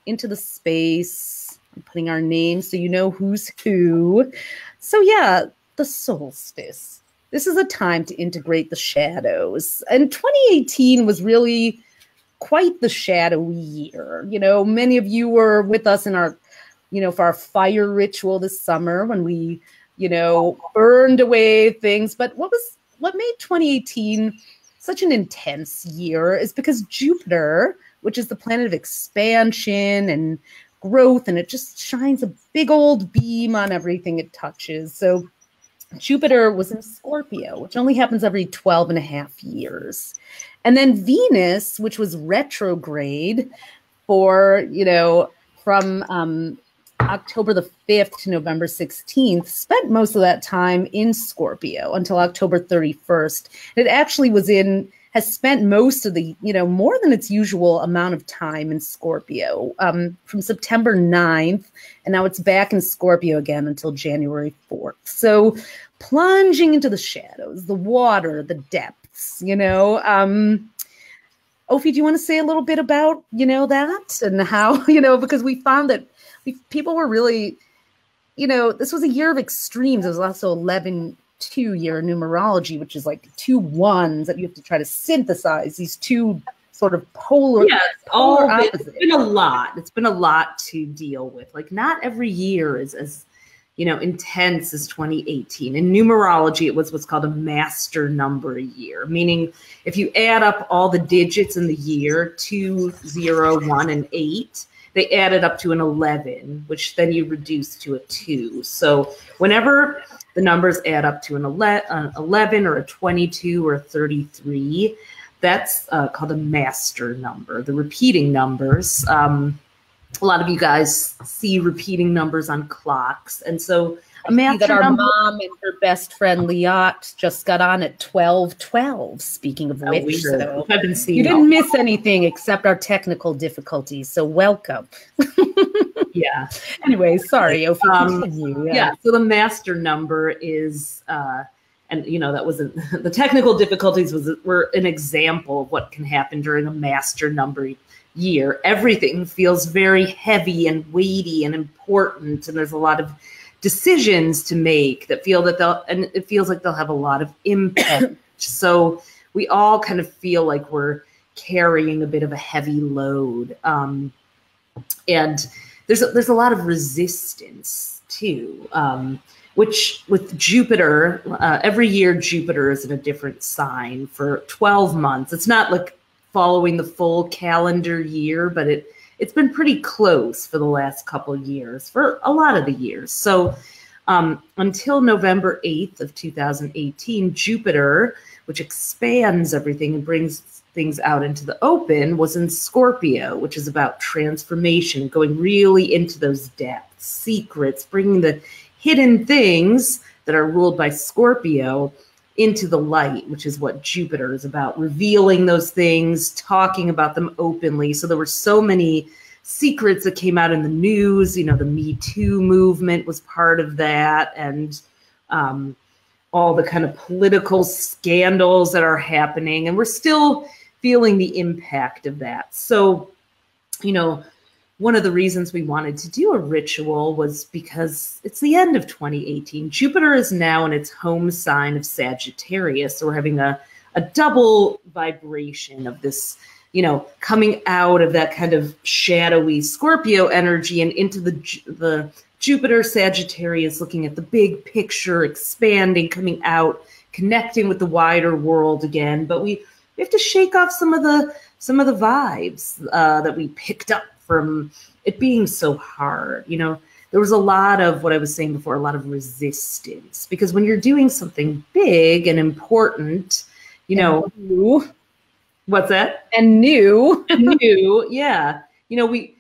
into the space. I'm putting our names so you know who's who. So yeah, the solstice. This is a time to integrate the shadows. And 2018 was really quite the shadowy year. You know, many of you were with us in our, you know, for our fire ritual this summer when we, you know, burned away things. But what made 2018 such an intense year is because Jupiter, which is the planet of expansion and growth, and it just shines a big old beam on everything it touches. So Jupiter was in Scorpio, which only happens every 12 and a half years. And then Venus, which was retrograde for, you know, from October the 5th to November 16th, spent most of that time in Scorpio until October 31st. It actually has spent most of the, you know, more than its usual amount of time in Scorpio from September 9th. And now it's back in Scorpio again until January 4th. So plunging into the shadows, the water, the depths, you know. Ophi, do you want to say a little bit about, you know, that and how, you know, because we found that people were really, you know, this was a year of extremes. It was also 11-2 year numerology, which is like 2 1s that you have to try to synthesize these two sort of polar. Yeah, it's been a lot. It's been a lot to deal with. Like not every year is as, you know, intense as 2018. In numerology, it was what's called a master number year, meaning if you add up all the digits in the year, 2, 0, 1, and 8, they added up to an 11, which then you reduce to a 2. So whenever the numbers add up to an 11 or a 22 or a 33, that's called a master number. The repeating numbers, a lot of you guys see repeating numbers on clocks. And so a master that our number, mom and her best friend Liat just got on at 12:12. Speaking of which, so I've been seeing you didn't miss anything except our technical difficulties. So welcome. Yeah. Anyway, sorry, Ophi, continue. Yeah. So the master number is, and you know, that wasn't the technical difficulties were an example of what can happen during a master number year. Everything feels very heavy and weighty and important, and there's a lot of decisions to make that it feels like they'll have a lot of impact. So we all kind of feel like we're carrying a bit of a heavy load, and there's a lot of resistance too. Which with Jupiter, every year Jupiter is in a different sign for 12 months. It's not like following the full calendar year, but it's been pretty close for the last couple of years, for a lot of the years. So until November 8th of 2018, Jupiter, which expands everything and brings things out into the open, was in Scorpio, which is about transformation, going really into those depths, secrets, bringing the hidden things that are ruled by Scorpio into the light, which is what Jupiter is about, revealing those things, talking about them openly. So there were so many secrets that came out in the news. You know, the Me Too movement was part of that, and all the kind of political scandals that are happening, and we're still feeling the impact of that. So, you know, one of the reasons we wanted to do a ritual was because it's the end of 2018. Jupiter is now in its home sign of Sagittarius. So we're having a double vibration of this, you know, coming out of that kind of shadowy Scorpio energy and into the Jupiter Sagittarius, looking at the big picture, expanding, coming out, connecting with the wider world again. But we have to shake off some of the vibes that we picked up from it being so hard. You know, there was a lot of what I was saying before, a lot of resistance, because when you're doing something big and important, you know, new. What's that? And new. New, yeah. You know, we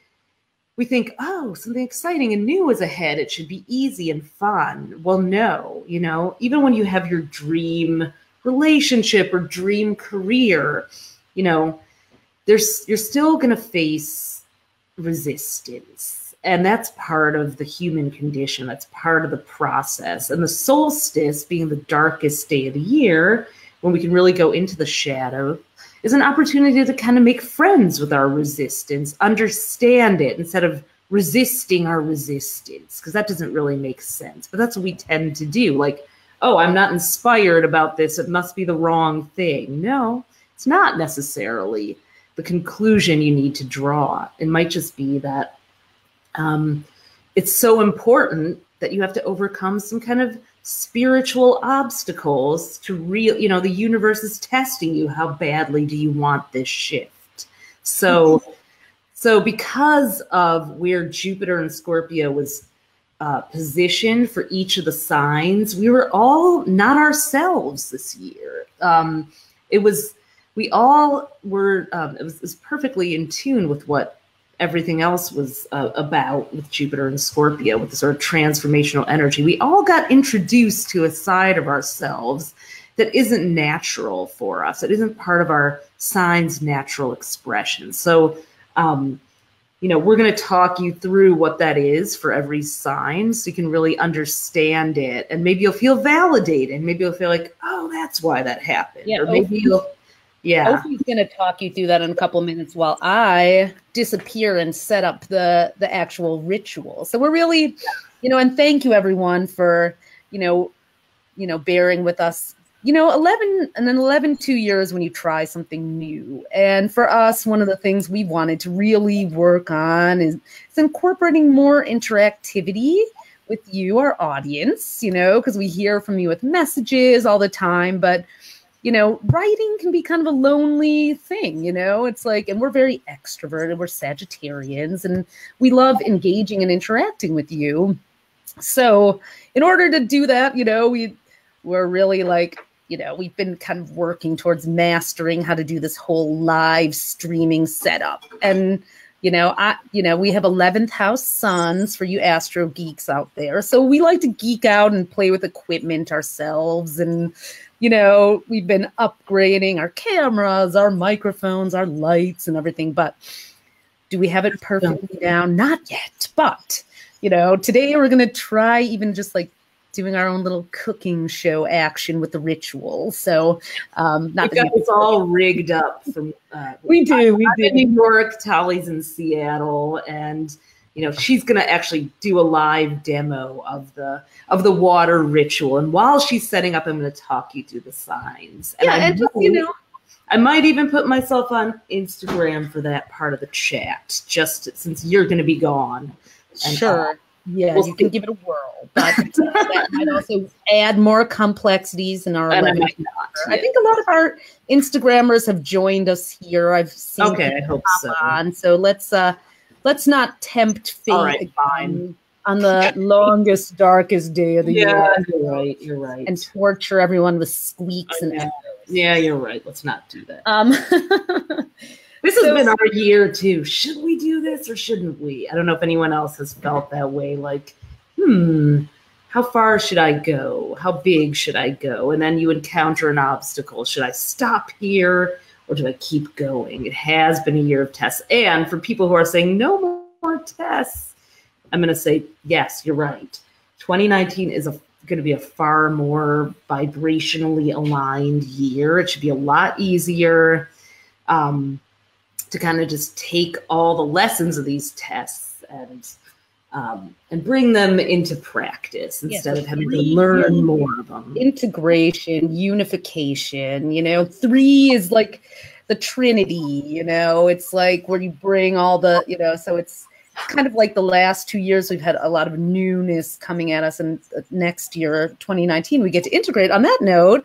think, oh, something exciting and new is ahead. It should be easy and fun. Well, no, you know, even when you have your dream relationship or dream career, you know, you're still going to face resistance. And that's part of the human condition. That's part of the process. And the solstice, being the darkest day of the year, when we can really go into the shadow, is an opportunity to kind of make friends with our resistance, understand it instead of resisting our resistance, because that doesn't really make sense. But that's what we tend to do. Like, oh, I'm not inspired about this. It must be the wrong thing. No, it's not necessarily the conclusion you need to draw. It might just be that it's so important that you have to overcome some kind of spiritual obstacles to the universe is testing you. How badly do you want this shift? So because of where Jupiter and Scorpio was positioned for each of the signs, we were all not ourselves this year. It was perfectly in tune with what everything else was about with Jupiter and Scorpio, with the sort of transformational energy. We all got introduced to a side of ourselves that isn't natural for us. It isn't part of our sign's natural expression. So, we're going to talk you through what that is for every sign so you can really understand it. And maybe you'll feel validated. Maybe you'll feel like, oh, that's why that happened. Yeah, or maybe Ophira's going to talk you through that in a couple of minutes while I disappear and set up the actual ritual. So we're really, and thank you everyone for, bearing with us. 2 years when you try something new. And for us, one of the things we wanted to really work on is incorporating more interactivity with you, our audience, because we hear from you with messages all the time, but writing can be kind of a lonely thing, it's like, and we're very extroverted, we're Sagittarians, and we love engaging and interacting with you. So in order to do that, we're really like, we've been kind of working towards mastering how to do this whole live streaming setup. And, we have 11th house suns for you astro geeks out there. So we like to geek out and play with equipment ourselves. And, we've been upgrading our cameras, our microphones, our lights and everything. But do we have it perfectly down? Not yet. But, today we're going to try even just like doing our own little cooking show action with the ritual. So it's all rigged up from we do. I'm in New York, Tali's in Seattle, and she's gonna actually do a live demo of the water ritual. And while she's setting up, I'm gonna talk you through the signs. And I might even put myself on Instagram for that part of the chat, just since you're gonna be gone. And, sure. Yeah, you can give it a whirl, but that might also add more complexities in our. I think a lot of our Instagrammers have joined us here. I've seen. Okay, I hope so. So let's not tempt fate. All right, fine. On the longest, darkest day of the year. Yeah, you're right. And torture everyone with squeaks and echoes. Yeah, you're right. Let's not do that. This has been our year too. Should we do this or shouldn't we? I don't know if anyone else has felt that way. Like, how far should I go? How big should I go? And then you encounter an obstacle. Should I stop here or do I keep going? It has been a year of tests. And for people who are saying no more tests, I'm going to say, yes, you're right. 2019 is going to be a far more vibrationally aligned year. It should be a lot easier to kind of just take all the lessons of these tests and bring them into practice instead of having to learn more of them. Integration, unification, 3 is like the Trinity, it's like where you bring all the, so it's kind of like the last 2 years we've had a lot of newness coming at us, and next year 2019 we get to integrate. On that note,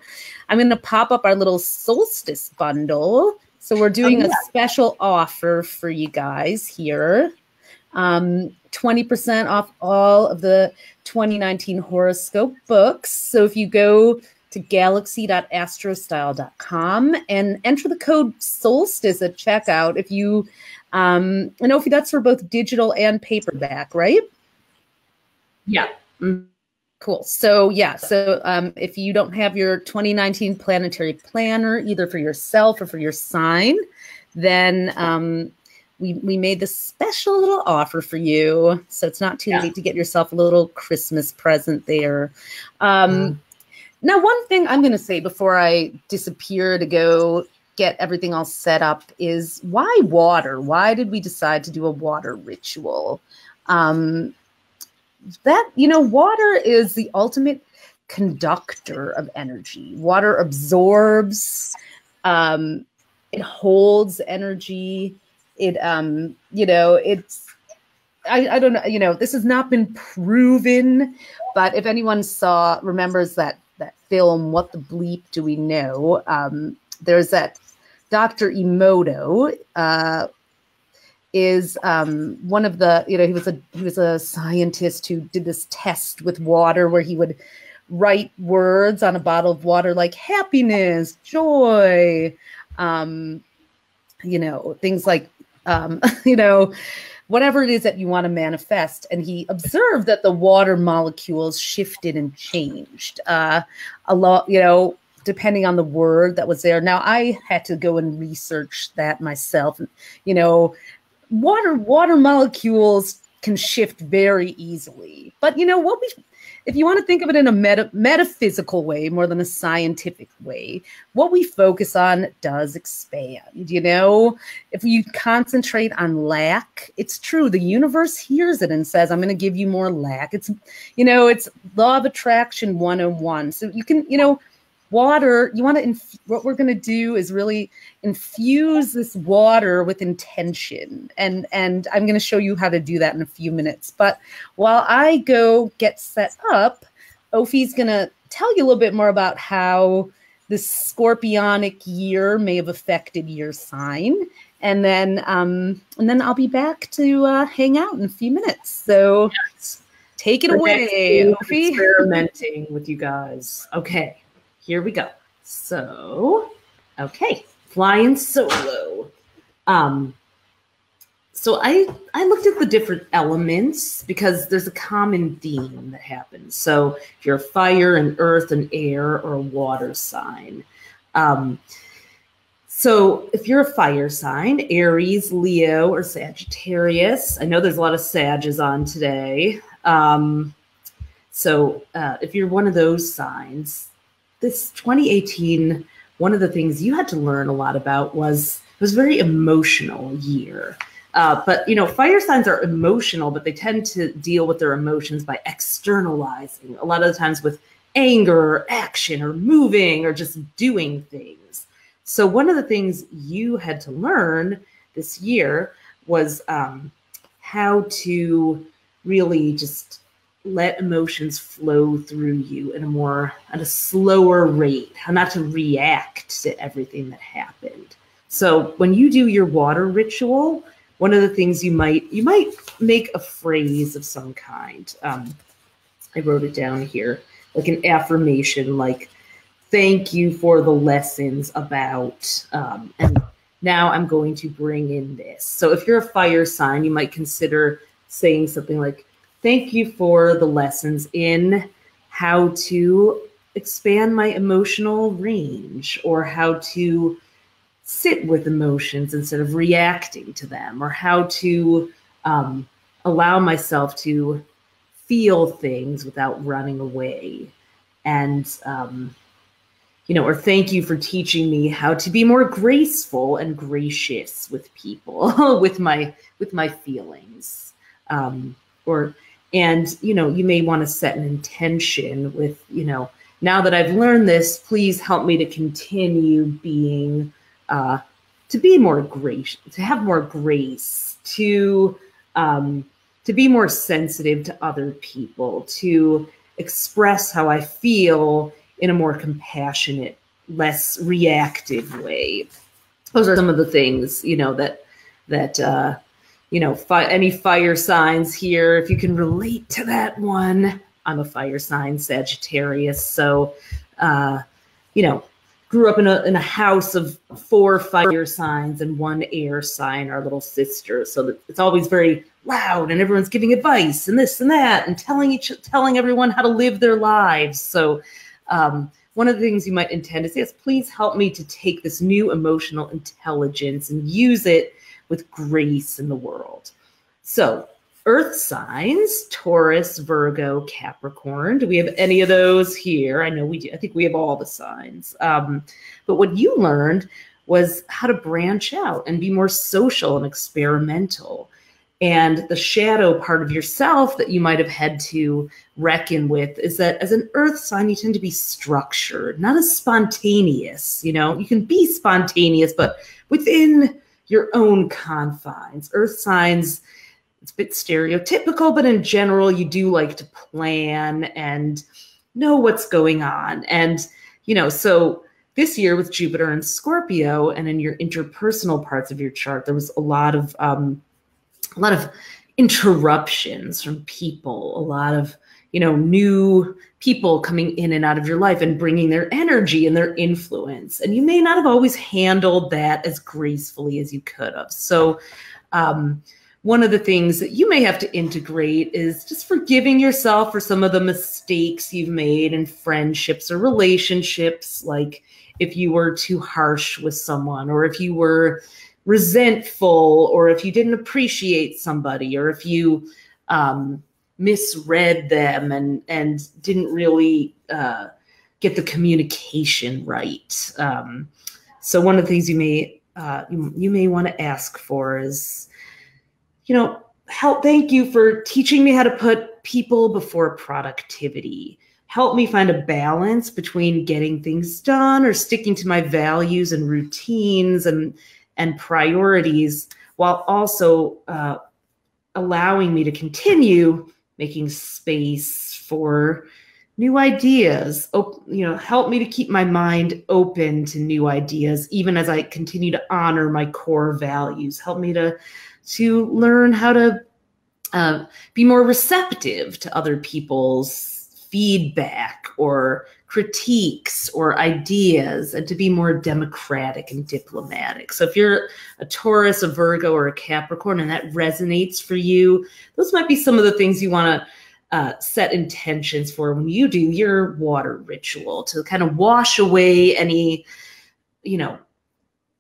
I'm going to pop up our little Solstice bundle. So we're doing a special offer for you guys here. 20% off all of the 2019 horoscope books. So if you go to galaxy.astrostyle.com and enter the code Solstice at checkout, if you, and Ophi, that's for both digital and paperback, right? Yeah. Mm-hmm. Cool. So if you don't have your 2019 planetary planner, either for yourself or for your sign, then we made this special little offer for you. So it's not too late to get yourself a little Christmas present there. Now, one thing I'm going to say before I disappear to go get everything all set up is why water? Why did we decide to do a water ritual? Water is the ultimate conductor of energy. Water absorbs, it holds energy. I don't know, this has not been proven, but if anyone remembers that film, What the Bleep Do We Know? There's that Dr. Emoto, is one of the, he was a scientist who did this test with water where he would write words on a bottle of water like happiness, joy, things like, whatever it is that you want to manifest. And he observed that the water molecules shifted and changed a lot, depending on the word that was there. Now, I had to go and research that myself. Water molecules can shift very easily. But if you want to think of it in a metaphysical way more than a scientific way, what we focus on does expand. If you concentrate on lack, it's true. The universe hears it and says, I'm going to give you more lack. It's law of attraction 101. So you can, water, what we're going to do is really infuse this water with intention. And I'm going to show you how to do that in a few minutes. But while I go get set up, Ophi's going to tell you a little bit more about how this scorpionic year may have affected your sign. And then I'll be back to hang out in a few minutes. So take it away, Ophi. Experimenting with you guys. Okay. Here we go. So, okay, flying solo. So I looked at the different elements because there's a common theme that happens. So if you're a fire, an earth, an air, or a water sign. So if you're a fire sign, Aries, Leo, or Sagittarius. I know there's a lot of Sages on today. So if you're one of those signs, this 2018, one of the things you had to learn a lot about was it was a very emotional year. But fire signs are emotional, but they tend to deal with their emotions by externalizing, a lot of the times with anger or action or moving or just doing things. So one of the things you had to learn this year was how to really just let emotions flow through you at a slower rate, how not to react to everything that happened. So when you do your water ritual, one of the things you might make a phrase of some kind. I wrote it down here, like an affirmation, like, thank you for the lessons about, and now I'm going to bring in this. So if you're a fire sign, you might consider saying something like, thank you for the lessons in how to expand my emotional range, or how to sit with emotions instead of reacting to them, or how to allow myself to feel things without running away. And, or thank you for teaching me how to be more graceful and gracious with people, with my feelings. You may want to set an intention with, now that I've learned this, please help me to continue being, to be more gracious, to have more grace, to be more sensitive to other people, to express how I feel in a more compassionate, less reactive way. Those are some of the things, any fire signs here, if you can relate to that one. I'm a fire sign, Sagittarius. So, grew up in a house of 4 fire signs and 1 air sign, our little sister. So that it's always very loud and everyone's giving advice and this and that and telling everyone how to live their lives. So one of the things you might intend to say is, please help me to take this new emotional intelligence and use it with grace in the world. So earth signs, Taurus, Virgo, Capricorn. Do we have any of those here? I know we do. I think we have all the signs. But what you learned was how to branch out and be more social and experimental. And the shadow part of yourself that you might have had to reckon with is that as an earth sign, you tend to be structured, not as spontaneous. You know, you can be spontaneous, but within your own confines. Earth signs, it's a bit stereotypical, but in general, you do like to plan and know what's going on. And, you know, so this year with Jupiter and Scorpio and in your interpersonal parts of your chart, there was a lot of interruptions from people, a lot of, you know, new people coming in and out of your life and bringing their energy and their influence. And you may not have always handled that as gracefully as you could have. So one of the things that you may have to integrate is just forgiving yourself for some of the mistakes you've made in friendships or relationships. Like if you were too harsh with someone, or if you were resentful, or if you didn't appreciate somebody, or if you misread them and didn't really get the communication right. So one of the things you may want to ask for is, you know, thank you for teaching me how to put people before productivity. Help me find a balance between getting things done or sticking to my values and routines and priorities, while also allowing me to continue making space for new ideas. You know, help me to keep my mind open to new ideas, even as I continue to honor my core values. Help me to learn how to be more receptive to other people's feedback or critiques or ideas, and to be more democratic and diplomatic. So if you're a Taurus, a Virgo, or a Capricorn, and that resonates for you, those might be some of the things you want to set intentions for when you do your water ritual, to kind of wash away any, you know,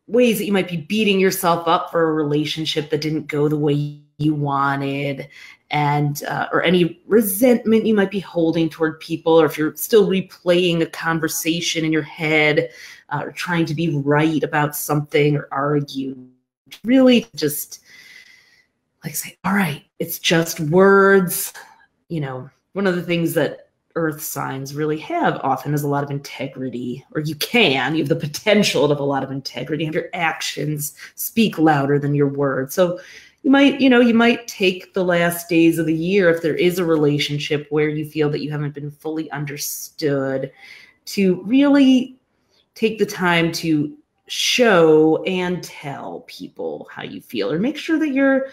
ways that you might be beating yourself up for a relationship that didn't go the way you wanted, and or any resentment you might be holding toward people, or if you're still replaying a conversation in your head, or trying to be right about something or argue. Really just like say, all right, it's just words. You know, one of the things that earth signs really have often is a lot of integrity, or you have the potential to have a lot of integrity, and your actions speak louder than your words. So you might take the last days of the year, if there is a relationship where you feel that you haven't been fully understood, to really take the time to show and tell people how you feel, or make sure that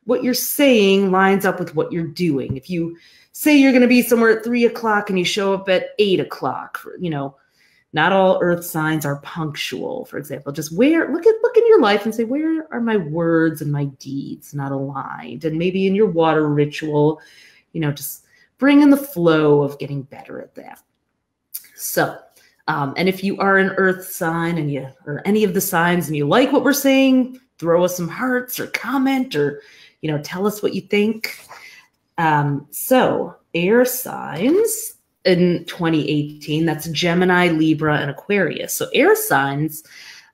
what you're saying lines up with what you're doing. If you say you're going to be somewhere at 3 o'clock and you show up at 8 o'clock, you know, not all earth signs are punctual, for example. Just look in your life and say, where are my words and my deeds not aligned? And maybe in your water ritual, you know, just bring in the flow of getting better at that. So, and if you are an earth sign or any of the signs and you like what we're saying, throw us some hearts or comment, or, you know, tell us what you think. So air signs in 2018, that's Gemini, Libra, and Aquarius. So air signs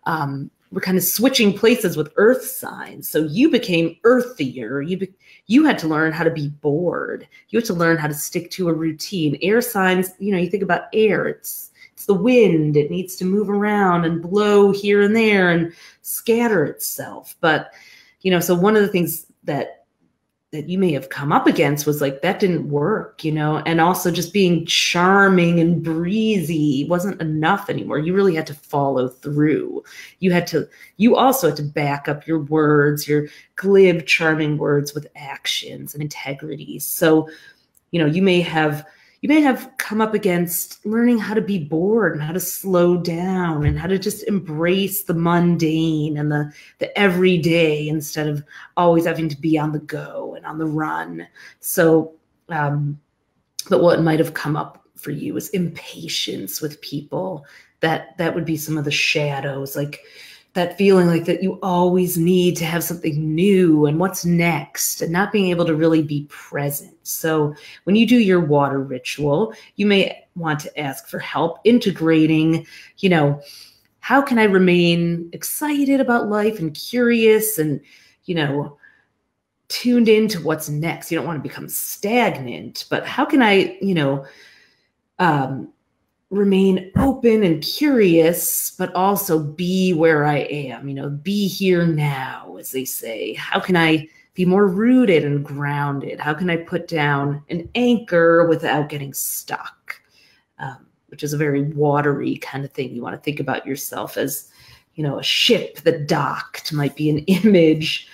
were kind of switching places with earth signs. So you became earthier. You had to learn how to be bored. You had to learn how to stick to a routine. Air signs, you know, you think about air, it's the wind. It needs to move around and blow here and there and scatter itself. But, you know, so one of the things that you may have come up against was like, that didn't work, you know, and also just being charming and breezy wasn't enough anymore. You really had to follow through. You also had to back up your words, your glib, charming words with actions and integrity. So, you know, you may have come up against learning how to be bored and how to slow down and how to just embrace the mundane and the everyday, instead of always having to be on the go and on the run. So, but what might have come up for you is impatience with people. That would be some of the shadows. Like, that feeling like that you always need to have something new and what's next, and not being able to really be present. So when you do your water ritual, you may want to ask for help integrating, how can I remain excited about life and curious and, tuned into what's next? You don't want to become stagnant, but how can I, remain open and curious, but also be where I am, be here now, as they say. How can I be more rooted and grounded? How can I put down an anchor without getting stuck? Which is a very watery kind of thing. You want to think about yourself as, a ship that docked might be an image,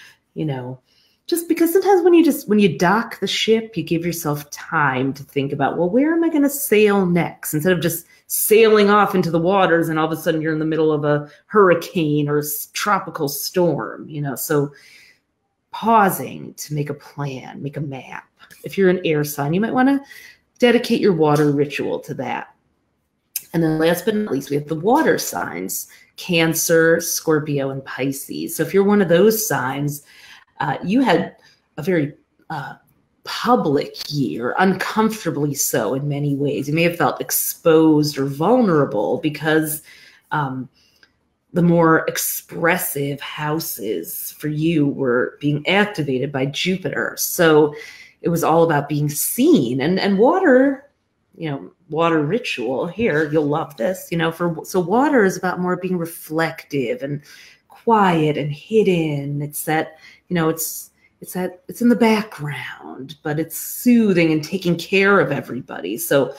just because sometimes when you dock the ship, you give yourself time to think about, well, where am I going to sail next? Instead of just sailing off into the waters and all of a sudden you're in the middle of a hurricane or a tropical storm, so pausing to make a plan, make a map. If you're an air sign, you might want to dedicate your water ritual to that. And then last but not least, we have the water signs, Cancer, Scorpio, and Pisces. So if you're one of those signs, you had a very public year, uncomfortably so in many ways. You may have felt exposed or vulnerable because the more expressive houses for you were being activated by Jupiter. So it was all about being seen. And water, water ritual here, you'll love this, so water is about more being reflective and quiet and hidden. It's that, it's in the background, but it's soothing and taking care of everybody. So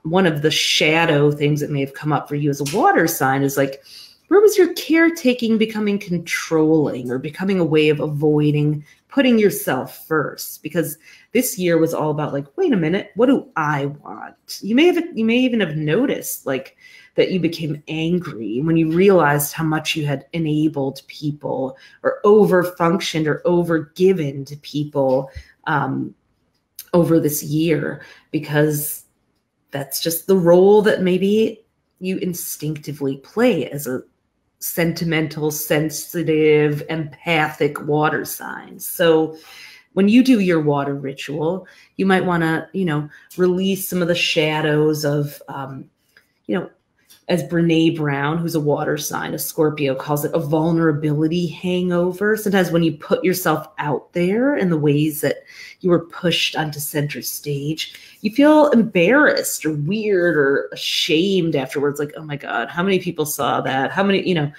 one of the shadow things that may have come up for you as a water sign is like, where was your caretaking becoming controlling or becoming a way of avoiding putting yourself first? Because this year was all about like, wait a minute, what do I want? You may even have noticed like that you became angry when you realized how much you had enabled people or overfunctioned or overgiven to people over this year, because that's just the role that maybe you instinctively play as a sentimental, sensitive, empathic water sign. So when you do your water ritual, you might want to, release some of the shadows of, as Brene Brown, who's a water sign, a Scorpio, calls it a vulnerability hangover. Sometimes when you put yourself out there in the ways that you were pushed onto center stage, you feel embarrassed or weird or ashamed afterwards. Like, oh my God, how many people saw that? How many,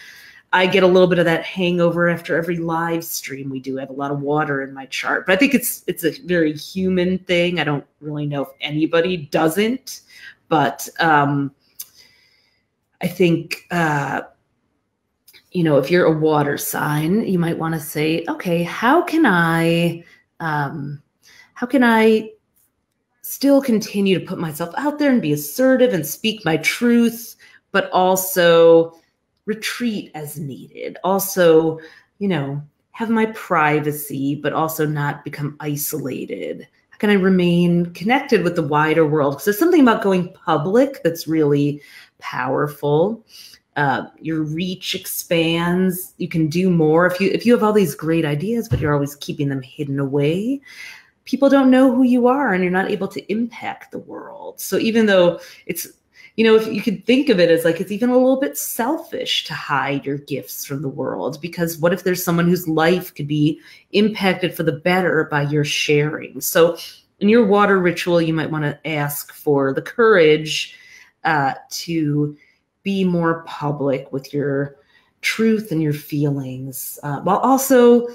I get a little bit of that hangover after every live stream we do. I have a lot of water in my chart, but I think it's a very human thing. I don't really know if anybody doesn't, but I think, if you're a water sign, you might want to say, okay, how can I still continue to put myself out there and be assertive and speak my truth, but also retreat as needed. Also, have my privacy, but also not become isolated. How can I remain connected with the wider world? Because there's something about going public that's really powerful. Your reach expands. You can do more if you have all these great ideas, but you're always keeping them hidden away. People don't know who you are, and you're not able to impact the world. So even though it's, if you could think of it as like, it's even a little bit selfish to hide your gifts from the world, because what if there's someone whose life could be impacted for the better by your sharing? So in your water ritual, you might want to ask for the courage to be more public with your truth and your feelings, while also,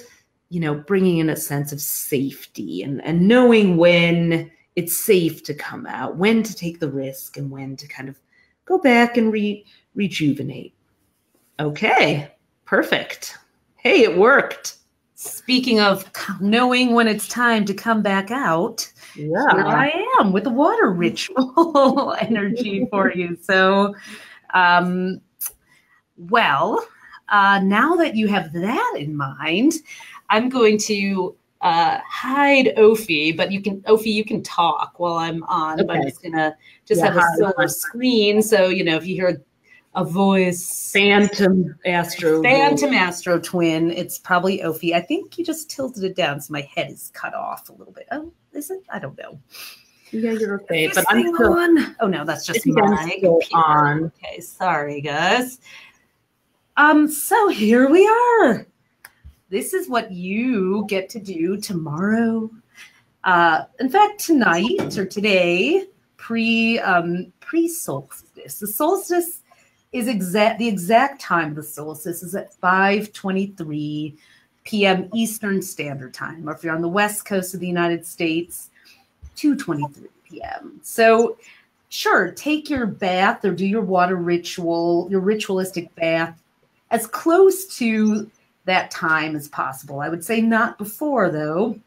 bringing in a sense of safety and knowing when it's safe to come out, when to take the risk, and when to kind of go back and rejuvenate. Okay, perfect. Hey, it worked. Speaking of knowing when it's time to come back out, yeah, here I am with the water ritual energy for you. So, now that you have that in mind, I'm going to hide Ophi, but you can talk while I'm on. Okay. But I'm just gonna have a silver screen. So if you hear a voice. Phantom Astro. Phantom Astro Twin. It's probably Ophi. I think you just tilted it down, so my head is cut off a little bit. Oh, is it? I don't know. Yeah, you're okay. Is but this I'm thing still on. Oh no, that's just my still computer. on. Okay, sorry guys. So here we are. This is what you get to do tomorrow. In fact, tonight or today, pre-solstice. The solstice is the exact time of the solstice is at 5:23 p.m. Eastern Standard Time, or if you're on the west coast of the United States, 2:23 p.m. So sure, take your bath or do your water ritual, your ritualistic bath, as close to that time as possible. I would say not before, though,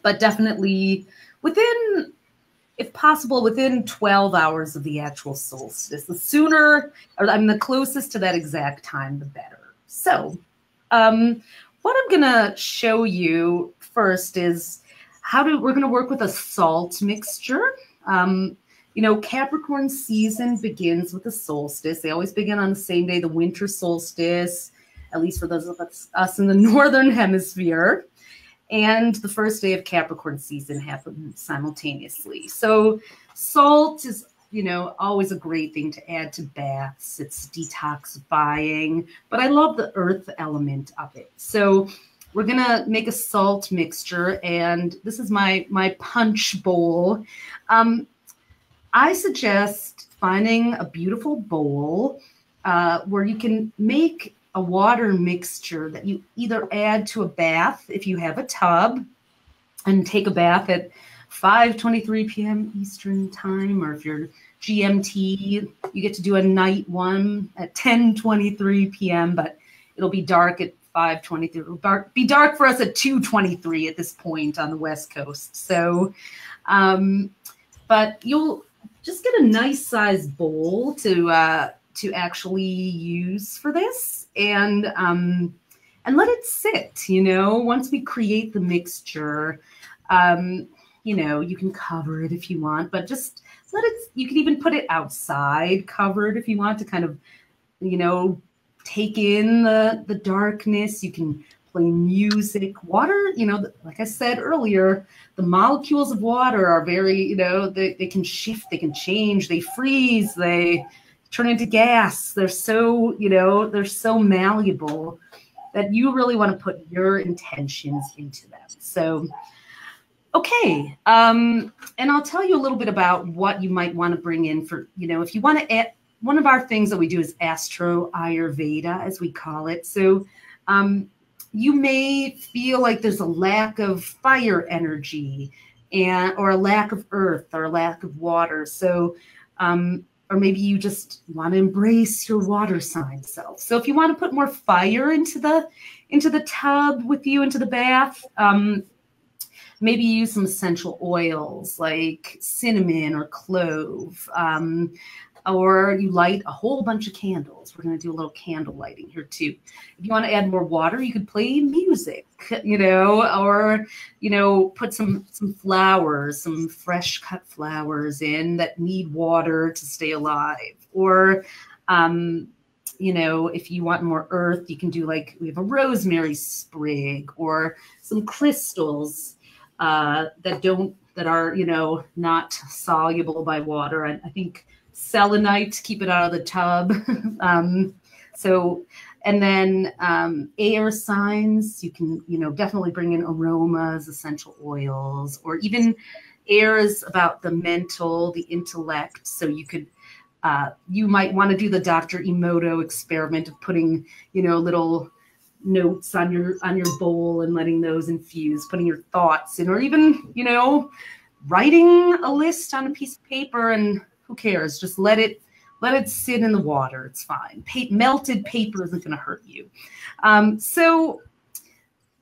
but definitely within, if possible, within 12 hours of the actual solstice. The sooner, or I'm the closest to that exact time, the better. So what I'm going to show you first is we're going to work with a salt mixture. You know, Capricorn season begins with the solstice. They always begin on the same day, the winter solstice, at least for those of us in the northern hemisphere. And the first day of Capricorn season happens simultaneously. So salt is, you know, always a great thing to add to baths. It's detoxifying, but I love the earth element of it. So we're going to make a salt mixture, and this is my punch bowl. I suggest finding a beautiful bowl where you can make a water mixture that you either add to a bath if you have a tub and take a bath at 5:23 p.m. Eastern Time, or if you're GMT, you get to do a night one at 10:23 p.m., but it'll be dark at 5:23. It'll be dark for us at 2:23 at this point on the West Coast. So, but you'll just get a nice sized bowl to actually use for this, and let it sit. You know, once we create the mixture, you know, you can cover it if you want, but just let it. You can even put it outside, covered if you want to kind of, you know, take in the darkness. You can play music. Water, you know, like I said earlier, the molecules of water are very, you know, they can shift, they can change, they freeze, they turn into gas. They're so, you know, they're so malleable that you really want to put your intentions into them. So, okay. And I'll tell you a little bit about what you might want to bring in for, you know, if you want to add, one of our things that we do is Astro Ayurveda, as we call it. So, you may feel like there's a lack of fire energy or a lack of earth or a lack of water. So, or maybe you just want to embrace your water sign self. So if you want to put more fire into the tub with you, into the bath, maybe use some essential oils like cinnamon or clove, or you light a whole bunch of candles. We're going to do a little candle lighting here too. If you want to add more water, you could play music, you know, or, you know, put some flowers, some fresh cut flowers in that need water to stay alive. Or, you know, if you want more earth, you can do like, we have a rosemary sprig or some crystals that are, you know, not soluble by water. I think selenite, keep it out of the tub. So, and then air signs, you can, you know, definitely bring in aromas, essential oils, or even air is about the mental, the intellect. So you could, you might want to do the Dr. Emoto experiment of putting, you know, little notes on your bowl and letting those infuse, putting your thoughts in, or even, you know, writing a list on a piece of paper, and who cares? Just let it sit in the water. It's fine. Melted paper isn't going to hurt you. So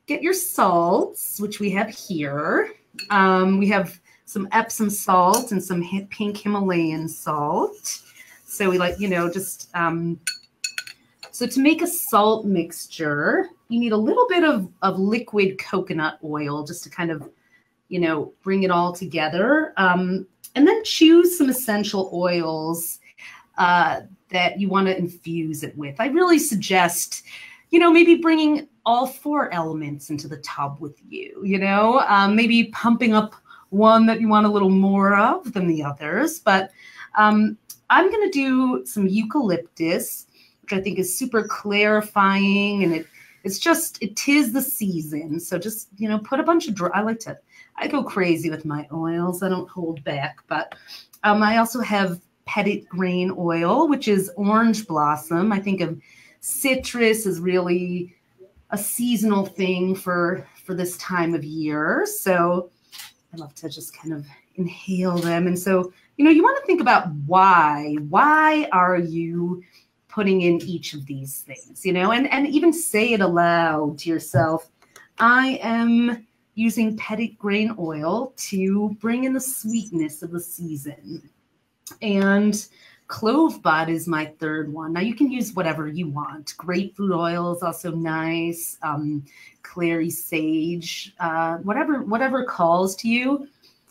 get your salts, which we have here. We have some Epsom salt and some pink Himalayan salt. So we like, you know, just so to make a salt mixture, you need a little bit of liquid coconut oil just to kind of, you know, bring it all together. And then choose some essential oils that you want to infuse it with. I really suggest, maybe bringing all 4 elements into the tub with you, maybe pumping up one that you want a little more of than the others. But I'm going to do some eucalyptus, which I think is super clarifying, and it tis the season. So just, put a bunch of I go crazy with my oils. I don't hold back, but I also have petit grain oil, which is orange blossom. I think of citrus as really a seasonal thing for this time of year. So I love to just kind of inhale them. And so, you want to think about why are you putting in each of these things, and even say it aloud to yourself. I am using petit grain oil to bring in the sweetness of the season. And clove bud is my 3rd one. Now you can use whatever you want. Grapefruit oil is also nice. Clary sage, whatever calls to you.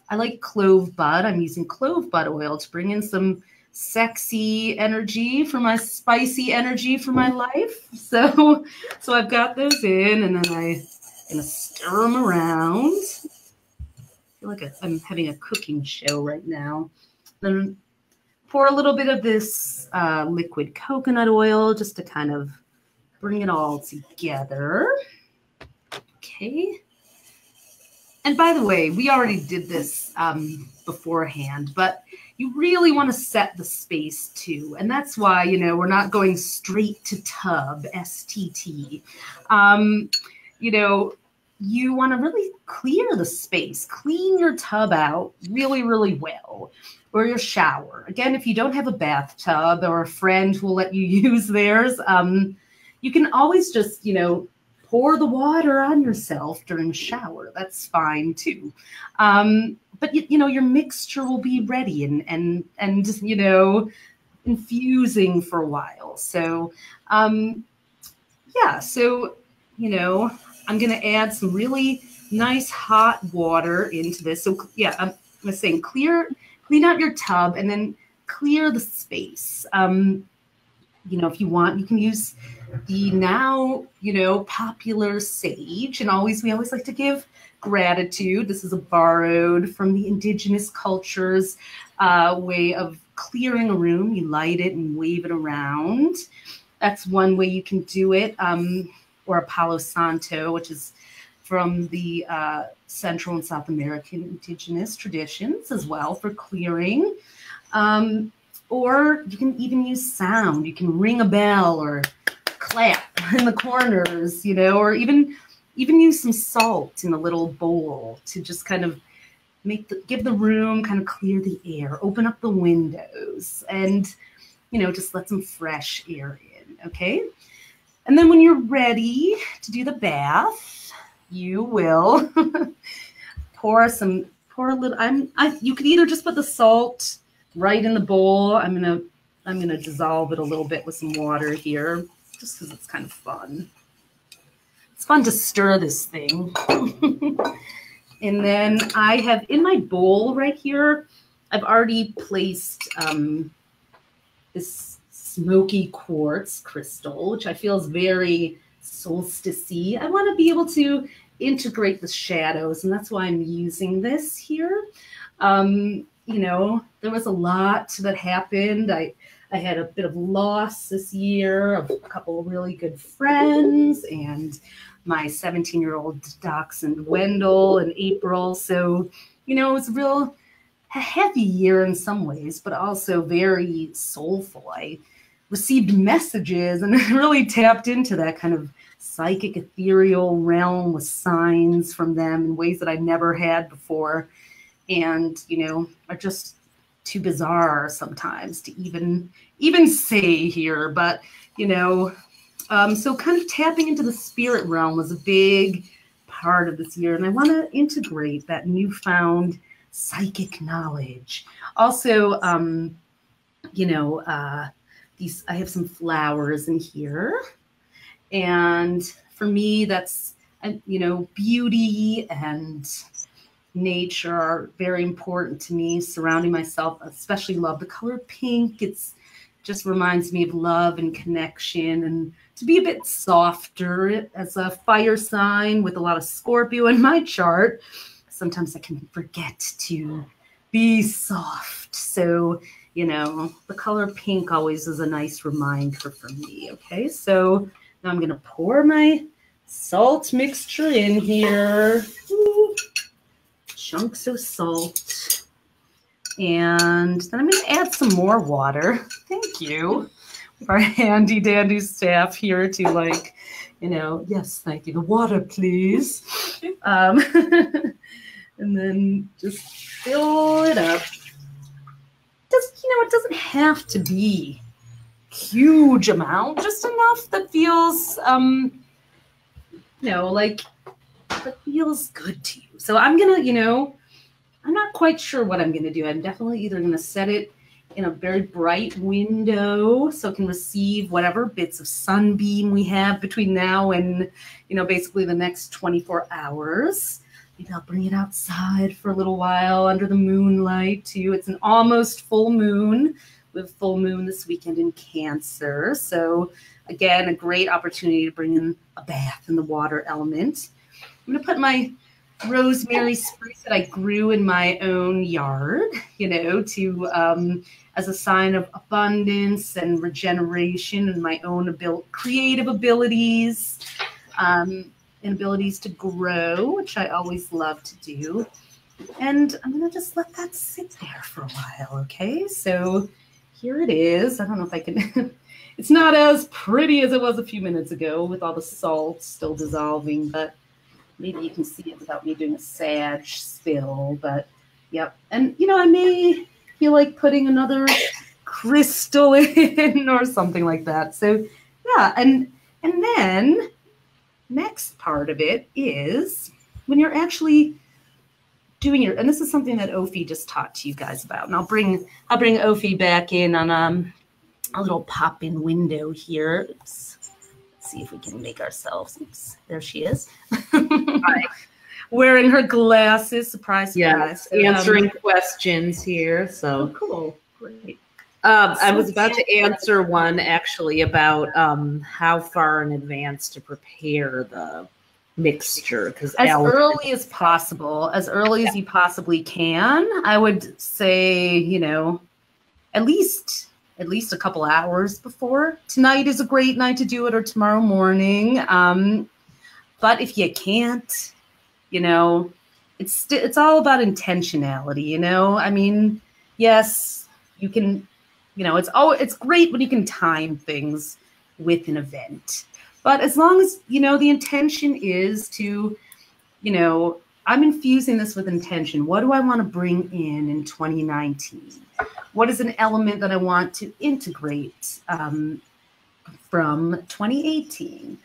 I like clove bud. I'm using clove bud oil to bring in some sexy energy for my spicy energy for my life. So I've got those in, and then I'm gonna stir them around. I feel like I'm having a cooking show right now. Then pour a little bit of this liquid coconut oil just to kind of bring it all together. Okay. And by the way, we already did this beforehand, but you really want to set the space too. And that's why, we're not going straight to tub, STT. You want to really clear the space, clean your tub out really, really well, or your shower. Again, if you don't have a bathtub or a friend who will let you use theirs, you can always just, pour the water on yourself during a shower. That's fine too. But your mixture will be ready and infusing for a while. So, I'm going to add some really nice hot water into this. So I'm saying clean out your tub and then clear the space. If you want, you can use the now, popular sage. And we always like to give gratitude. This is a borrowed from the indigenous cultures way of clearing a room. You light it and wave it around. That's one way you can do it. Or a Palo Santo, which is from the Central and South American indigenous traditions as well for clearing. Or you can even use sound. You can ring a bell or clap in the corners, or even use some salt in a little bowl to just kind of give the room, kind of clear the air, open up the windows, and, just let some fresh air in, okay? And then when you're ready to do the bath, you will pour a little. You could either just put the salt right in the bowl. I'm gonna dissolve it a little bit with some water here, just because it's kind of fun. It's fun to stir this thing. And then I have in my bowl right here, I've already placed this smoky quartz crystal, which I feel is very solstice-y. I want to be able to integrate the shadows, and that's why I'm using this here. There was a lot that happened. I had a bit of loss this year of a couple of really good friends and my 17-year-old dachshund Wendell in April. So, it was a heavy year in some ways, but also very soulful. I received messages and really tapped into that kind of psychic ethereal realm with signs from them in ways that I never had before, and are just too bizarre sometimes to even say here. But so kind of tapping into the spirit realm was a big part of this year, and I want to integrate that newfound psychic knowledge. Also, I have some flowers in here, and for me, that's, beauty and nature are very important to me. Surrounding myself, especially love the color pink. It's just reminds me of love and connection, and to be a bit softer. As a fire sign with a lot of Scorpio in my chart, sometimes I can forget to be soft. So, you know, the color pink always is a nice reminder for me. Okay, so now I'm going to pour my salt mixture in here. Ooh, chunks of salt. And then I'm going to add some more water. Thank you. Our handy dandy staff here to, like, you know, yes, thank you. The water, please. And then just fill it up. Just, you know, it doesn't have to be huge amount, just enough that feels, you know, like that feels good to you. So I'm going to, you know, I'm not quite sure what I'm going to do. I'm definitely either going to set it in a very bright window so it can receive whatever bits of sunbeam we have between now and, you know, basically the next 24 hours. Maybe I'll bring it outside for a little while under the moonlight too. It's an almost full moon. We have full moon this weekend in Cancer. So again, a great opportunity to bring in a bath in the water element. I'm going to put my rosemary spruce that I grew in my own yard, you know, to as a sign of abundance and regeneration and my own creative abilities and abilities to grow, which I always love to do. And I'm going to just let that sit there for a while, okay? So here it is. I don't know if I can... It's not as pretty as it was a few minutes ago with all the salt still dissolving, but maybe you can see it without me doing a sag spill, but yep. And, you know, I may feel like putting another crystal in or something like that. So, yeah. And then next part of it is when you're actually doing your, and this is something that Ophi just taught to you guys about. And I'll bring Ophi back in on a little pop-in window here. Oops. See if we can make ourselves. Oops, there she is. Wearing her glasses. Surprise, yes, answering questions here. So cool, great. I was about to answer one actually about how far in advance to prepare the mixture, because as early as possible, as early as you possibly can. I would say, you know, at least a couple hours before. Tonight is a great night to do it, or tomorrow morning. But if you can't, you know, it's all about intentionality, you know? I mean, yes, you can, you know, it's great when you can time things with an event. But as long as, you know, the intention is to, you know, I'm infusing this with intention. What do I want to bring in 2019? What is an element that I want to integrate from 2018?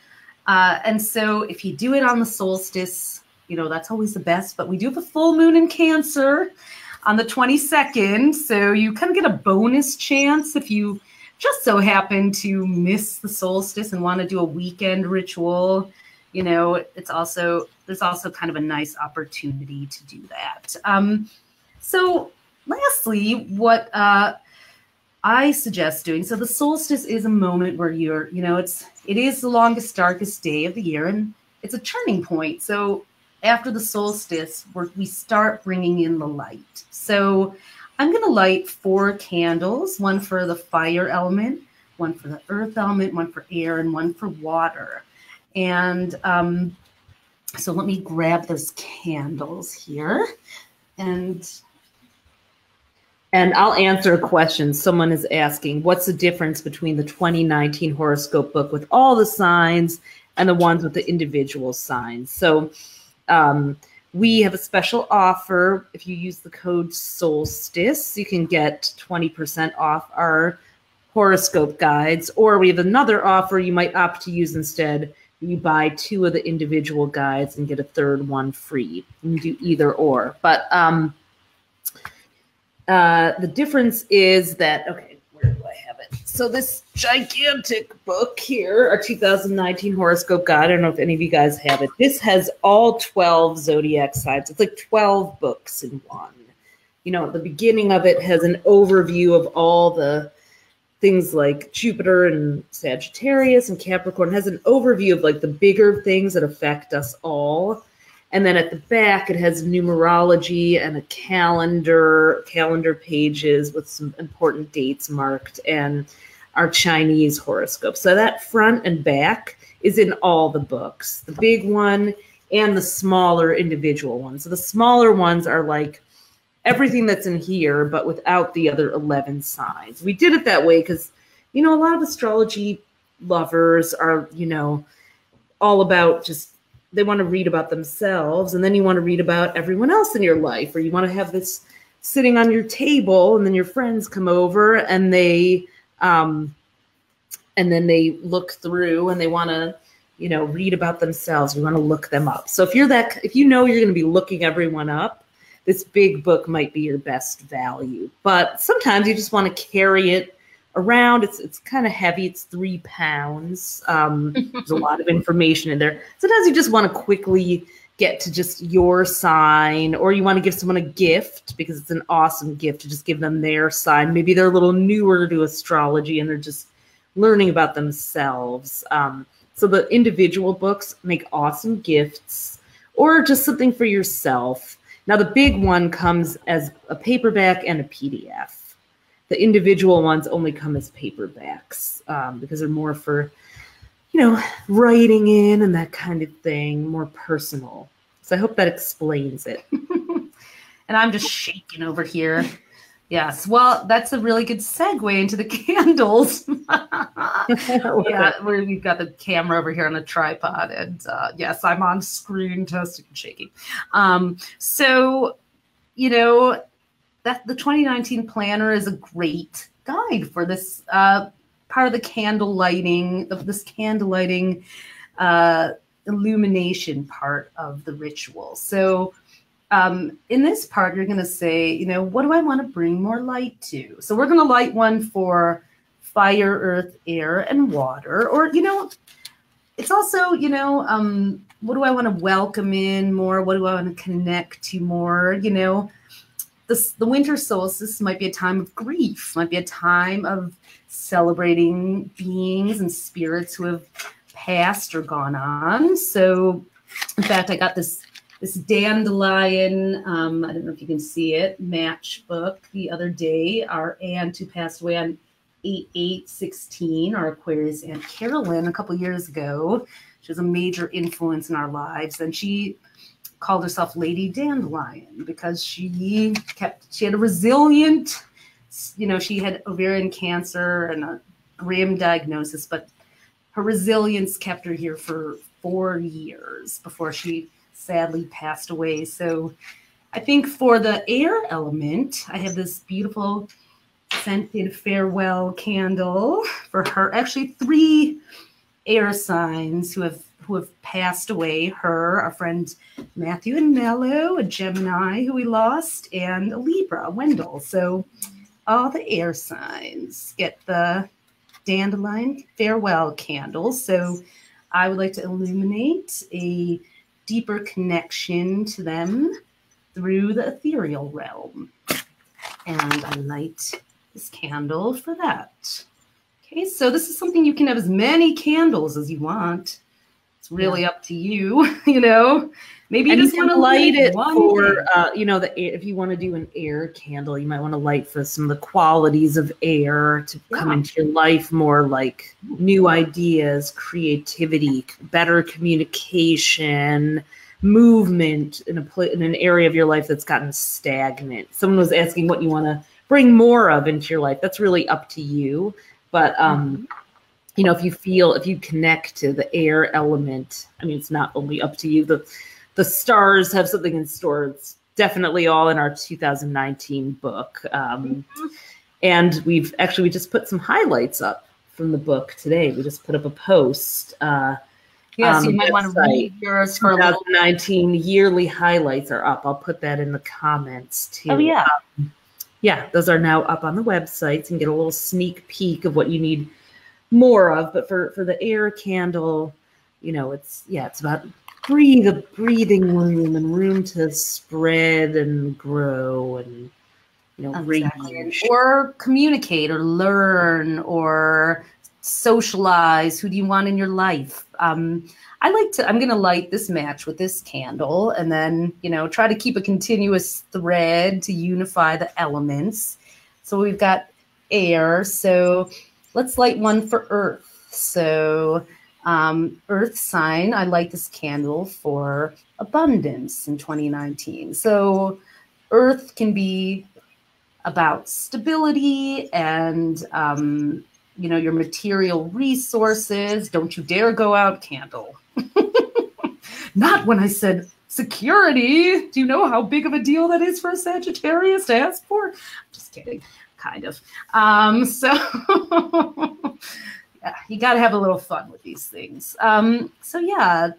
And so if you do it on the solstice, you know, that's always the best. But we do have a full moon in Cancer on the 22nd. So you kind of get a bonus chance if you just so happen to miss the solstice and want to do a weekend ritual. You know, there's also kind of a nice opportunity to do that. So lastly, what I suggest doing, so the solstice is a moment where you're, you know, it is the longest, darkest day of the year, and it's a turning point. So after the solstice, we start bringing in the light. So I'm going to light 4 candles, one for the fire element, one for the earth element, one for air, and one for water. And so let me grab those candles here. And I'll answer a question. Someone is asking, what's the difference between the 2019 horoscope book with all the signs and the ones with the individual signs? So we have a special offer. If you use the code Solstice, you can get 20% off our horoscope guides. Or we have another offer you might opt to use instead. You buy 2 of the individual guides and get a 3rd one free. You can do either or. But the difference is that, okay, where do I have it? So this gigantic book here, our 2019 horoscope guide, I don't know if any of you guys have it. This has all 12 zodiac signs. It's like 12 books in one. You know, at the beginning of it has an overview of all the things like Jupiter and Sagittarius and Capricorn. It has an overview of like the bigger things that affect us all. And then at the back, it has numerology and a calendar pages with some important dates marked, and our Chinese horoscope. So that front and back is in all the books, the big one and the smaller individual ones. So the smaller ones are like everything that's in here, but without the other 11 signs. We did it that way because, a lot of astrology lovers are, all about just, they want to read about themselves, and then you want to read about everyone else in your life, or you want to have this sitting on your table, and then your friends come over and then they look through and they want to, read about themselves. You want to look them up. So if you're going to be looking everyone up, this big book might be your best value. But sometimes you just want to carry it around. It's kind of heavy. It's 3 pounds. There's a lot of information in there. Sometimes you just want to quickly get to just your sign, or you want to give someone a gift because it's an awesome gift to just give them their sign. Maybe they're a little newer to astrology and they're just learning about themselves. So the individual books make awesome gifts, or just something for yourself. Now, the big one comes as a paperback and a PDF. The individual ones only come as paperbacks because they're more for, writing in and that kind of thing, more personal. So I hope that explains it. And I'm just shaking over here. Yes. Well, that's a really good segue into the candles. Yeah, we've got the camera over here on a tripod, and yes, I'm on screen, toasting and shaking. So, that the 2019 planner is a great guide for this part of the candle lighting, illumination part of the ritual. So in this part, you're going to say, what do I want to bring more light to? So we're going to light one for fire, earth, air, and water. Or, it's also, what do I want to welcome in more? What do I want to connect to more? The winter solstice might be a time of grief, might be a time of celebrating beings and spirits who have passed or gone on. So, in fact, I got this dandelion, I don't know if you can see it, matchbook the other day. Our aunt who passed away on 8/8/16, our Aquarius Aunt Carolyn, a couple years ago. She was a major influence in our lives, and she called herself Lady Dandelion because she had a resilient, she had ovarian cancer and a grim diagnosis, but her resilience kept her here for 4 years before she sadly passed away. So I think for the air element, I have this beautiful scented farewell candle for her. Actually, 3 air signs who have passed away. Her, our friend Matthew and Mello, a Gemini who we lost, and a Libra, Wendell. So all the air signs get the dandelion farewell candle. So I would like to illuminate a deeper connection to them through the ethereal realm. And I light this candle for that. Okay, so this is something you can have as many candles as you want. It's really up to you, Maybe you just want to light it for, if you want to do an air candle, you might want to light for some of the qualities of air to come into your life, more like new ideas, creativity, better communication, movement in an area of your life that's gotten stagnant. Someone was asking what you want to bring more of into your life. That's really up to you. But, if you connect to the air element, it's not only up to you. The stars have something in store. It's definitely all in our 2019 book. And we just put some highlights up from the book today. We just put up a post. Yes, you might want to read yours for 2019 yearly highlights are up. I'll put that in the comments too. Oh, yeah. Those are now up on the websites, and get a little sneak peek of what you need more of. But for the air candle, it's about breathing room and room to spread and grow and Exactly. range. Or communicate or learn or socialize. Who do you want in your life? I'm going to light this match with this candle and then, try to keep a continuous thread to unify the elements. So we've got air. So let's light one for earth. So earth sign, I light this candle for abundance in 2019. So earth can be about stability and, your material resources. Don't you dare go out, candle. Not when I said security. Do you know how big of a deal that is for a Sagittarius to ask for? Just kidding, kind of. So yeah, you got to have a little fun with these things. So yeah,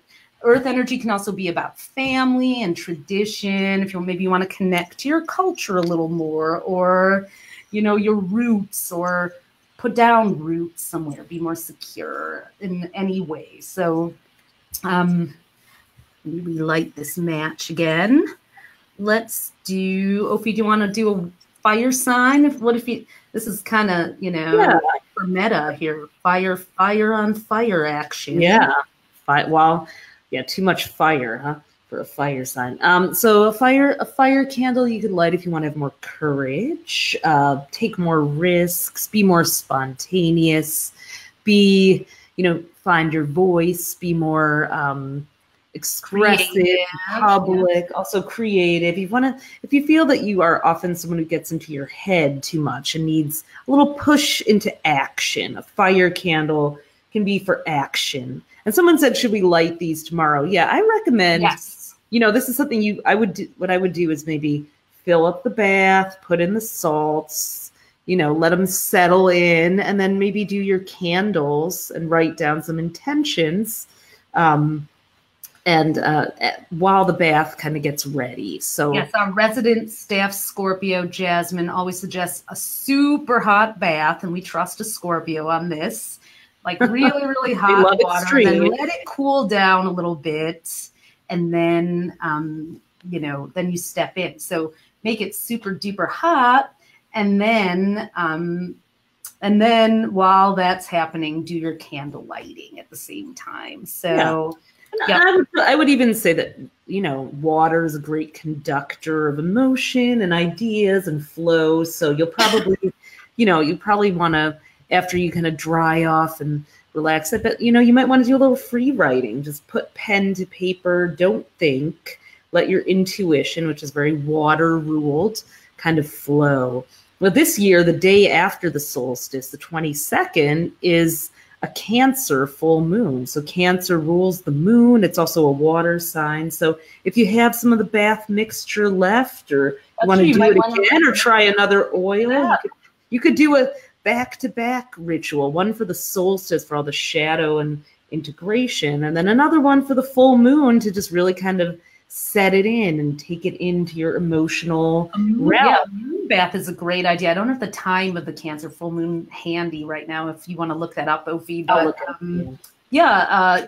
earth energy can also be about family and tradition. If maybe you want to connect to your culture a little more, or, your roots, or put down roots somewhere, be more secure in any way. So we light this match again. Let's do, Ophi, do you want to do a fire sign? This is kind of, for meta here, fire on fire action. Yeah. Too much fire, huh? For a fire sign. So a fire candle you could light if you want to have more courage, take more risks, be more spontaneous, find your voice, be more expressive, creative, public, also creative. If you feel that you are often someone who gets into your head too much and needs a little push into action, a fire candle can be for action. And someone said, should we light these tomorrow? Yeah, I recommend. Yes. This is something I would do. What I would do is maybe fill up the bath, put in the salts, let them settle in, and then maybe do your candles and write down some intentions. And while the bath kind of gets ready. So yes, our resident staff Scorpio, Jasmine, always suggests a super hot bath, and we trust a Scorpio on this. Like really, really hot water, and then let it cool down a little bit, and then then you step in. So make it super duper hot, and then while that's happening, do your candle lighting at the same time. So I would even say that water is a great conductor of emotion and ideas and flow. So you'll probably you probably want to, after you kind of dry off and relax a bit, you might want to do a little free writing. Just put pen to paper, don't think, let your intuition, which is very water ruled, kind of flow. Well, this year, the day after the solstice, the 22nd, is a Cancer full moon. So Cancer rules the moon. It's also a water sign. So if you have some of the bath mixture left, or you want to do it again, or try another oil, you could do a back-to-back ritual, one for the solstice for all the shadow and integration, and then another one for the full moon to just really kind of set it in and take it into your emotional realm. Yeah, moon bath is a great idea. I don't have the time of the Cancer full moon handy right now if you want to look that up, Ophi. But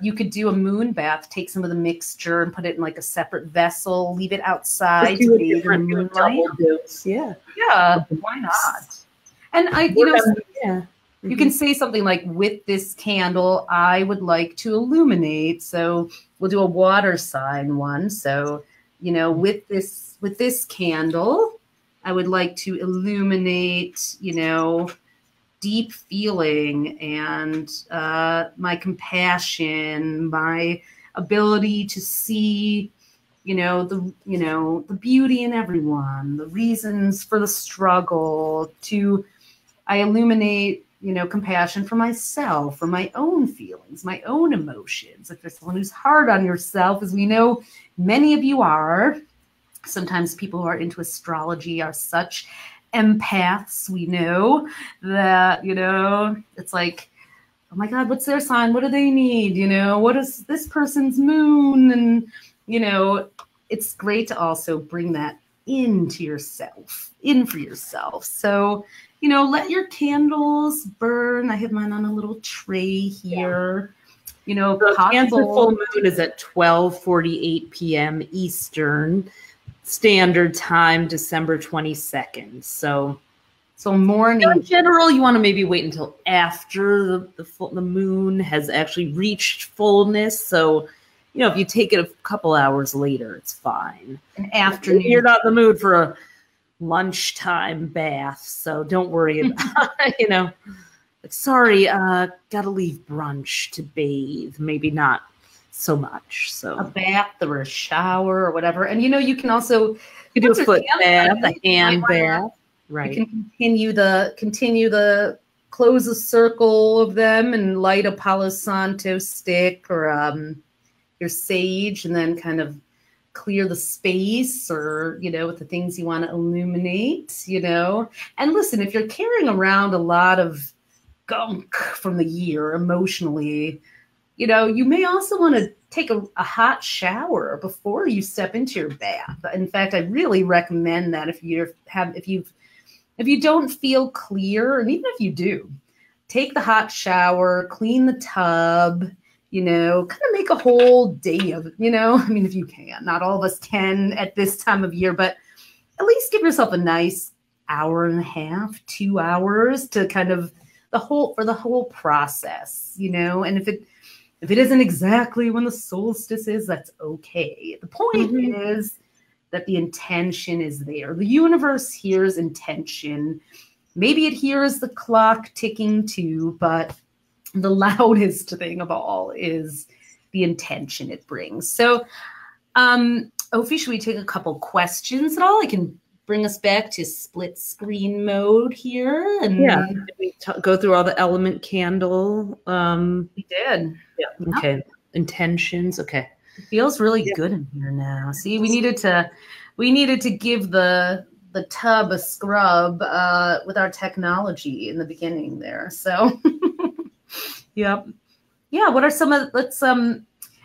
you could do a moon bath, take some of the mixture and put it in like a separate vessel, leave it outside to bathe in the moonlight. Yeah, why not? And you can say something like, with this candle, I would like to illuminate. So we'll do a water sign one. So, with this candle, I would like to illuminate, deep feeling and my compassion, my ability to see, the beauty in everyone, the reasons for the struggle. I illuminate, compassion for myself, for my own feelings, my own emotions. If you're someone who's hard on yourself, as we know many of you are, sometimes people who are into astrology are such empaths. We know that, it's like, oh my God, what's their sign? What do they need? What is this person's moon? And, it's great to also bring that in for yourself. So, let your candles burn. I have mine on a little tray here. The Cancer full moon is at 12:48 p.m. Eastern. Standard Time, December 22nd. So morning. in general, you want to maybe wait until after the moon has actually reached fullness. So, if you take it a couple hours later, it's fine. An afternoon. You're not in the mood for a lunchtime bath, so don't worry about it, sorry, gotta leave brunch to bathe. Maybe not so much. So a bath or a shower or whatever. And you can also do a foot bath, a hand bath. Right. You can continue the close a circle of them and light a Palo Santo stick or your sage, and then kind of clear the space or, with the things you want to illuminate, And listen, if you're carrying around a lot of gunk from the year emotionally, you may also want to take a hot shower before you step into your bath. In fact, I really recommend that if you don't feel clear, and even if you do, take the hot shower, clean the tub, kind of make a whole day of it, I mean, if you can. Not all of us can at this time of year, but at least give yourself a nice hour and a half, 2 hours to kind of the whole process, and if it isn't exactly when the solstice is, that's okay. The point is that the intention is there. The universe hears intention. Maybe it hears the clock ticking too, but the loudest thing of all is the intention it brings. So, Ophi, should we take a couple questions at all? I can bring us back to split screen mode here. And did we go through all the element candle? We did. Yeah. Okay. Intentions. Okay. It feels really good in here now. See, we needed to give the tub a scrub with our technology in the beginning there. So, yep. Yeah. What are some of?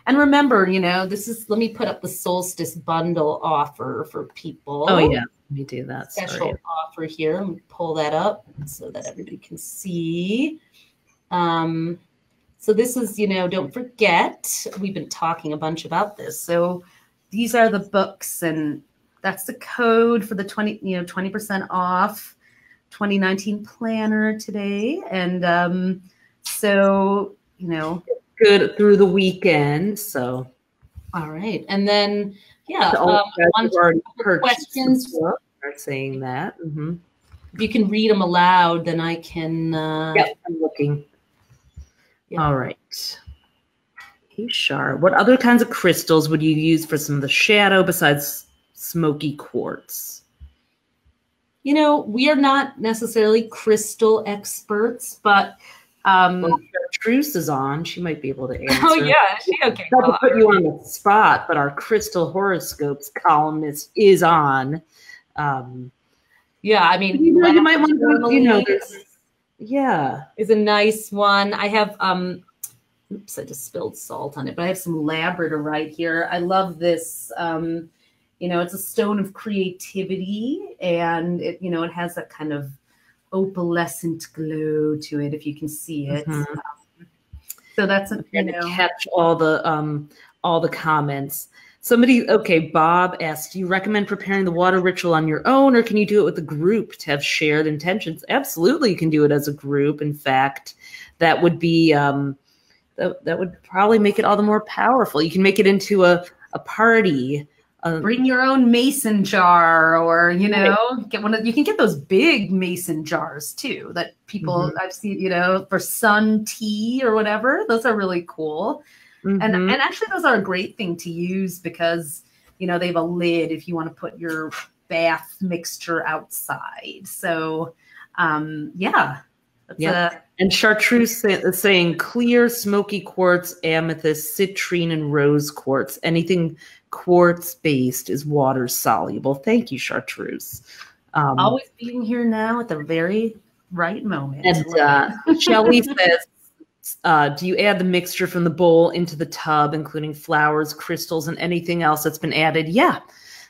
And remember, let me put up the solstice bundle offer for people. Oh yeah, let me do that. Special offer here. Let me pull that up so that everybody can see. So this is, don't forget, we've been talking a bunch about this. So these are the books, and that's the code for the 20% off 2019 planner today. And so, good through the weekend. So, all right. And then, questions are saying that. Mm-hmm. If you can read them aloud, then I can. Yep, I'm looking. Yeah. All right. Hey, Shar, what other kinds of crystals would you use for some of the shadow besides smoky quartz? We are not necessarily crystal experts, but Truce is on. She might be able to answer. Oh yeah, she okay. Not to put you on the spot, but our crystal horoscopes columnist is on. Yeah, I mean, you might want to, yeah, is a nice one. I have oops, I just spilled salt on it, but I have some labradorite here. I love this. It's a stone of creativity, and it has that kind of opalescent glow to it, if you can see it. Mm-hmm. So that's catch all the comments. Bob asked, do you recommend preparing the water ritual on your own, or can you do it with a group to have shared intentions? Absolutely, you can do it as a group. In fact, that would be that would probably make it all the more powerful. You can make it into a party. Bring your own mason jar, or get one. You can get those big mason jars too that people I've seen. For sun tea or whatever. Those are really cool. Mm-hmm. And actually, those are a great thing to use because they have a lid if you want to put your bath mixture outside. So, And Chartreuse is saying clear, smoky quartz, amethyst, citrine, and rose quartz. Anything quartz based is water soluble. Thank you, Chartreuse. Always being here now at the very right moment. And Shelley says, do you add the mixture from the bowl into the tub, including flowers, crystals, and anything else that's been added? Yeah.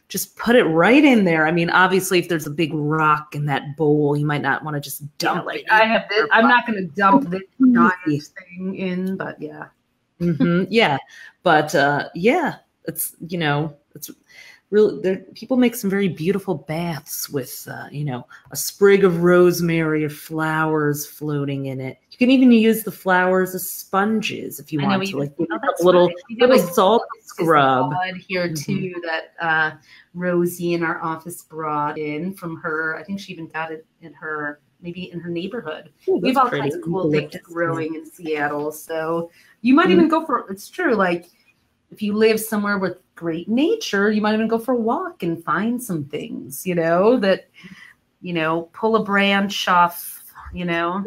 Just put it right in there. I mean, obviously, if there's a big rock in that bowl, you might not want to just dump it. I have this. I'm not going to dump this giant thing in, but yeah. Yeah. But it's, it's really, people make some very beautiful baths with, you know, a sprig of rosemary or flowers floating in it. You can even use the flowers as sponges if you want to, like a little salt scrub. Here too that Rosie in our office brought in from her. I think she even got it in her, maybe in her neighborhood. We have all kinds of cool things growing in Seattle. So you might even go for, it's true, like if you live somewhere with great nature, you might even go for a walk and find some things, you know, that, you know, pull a branch off, you know.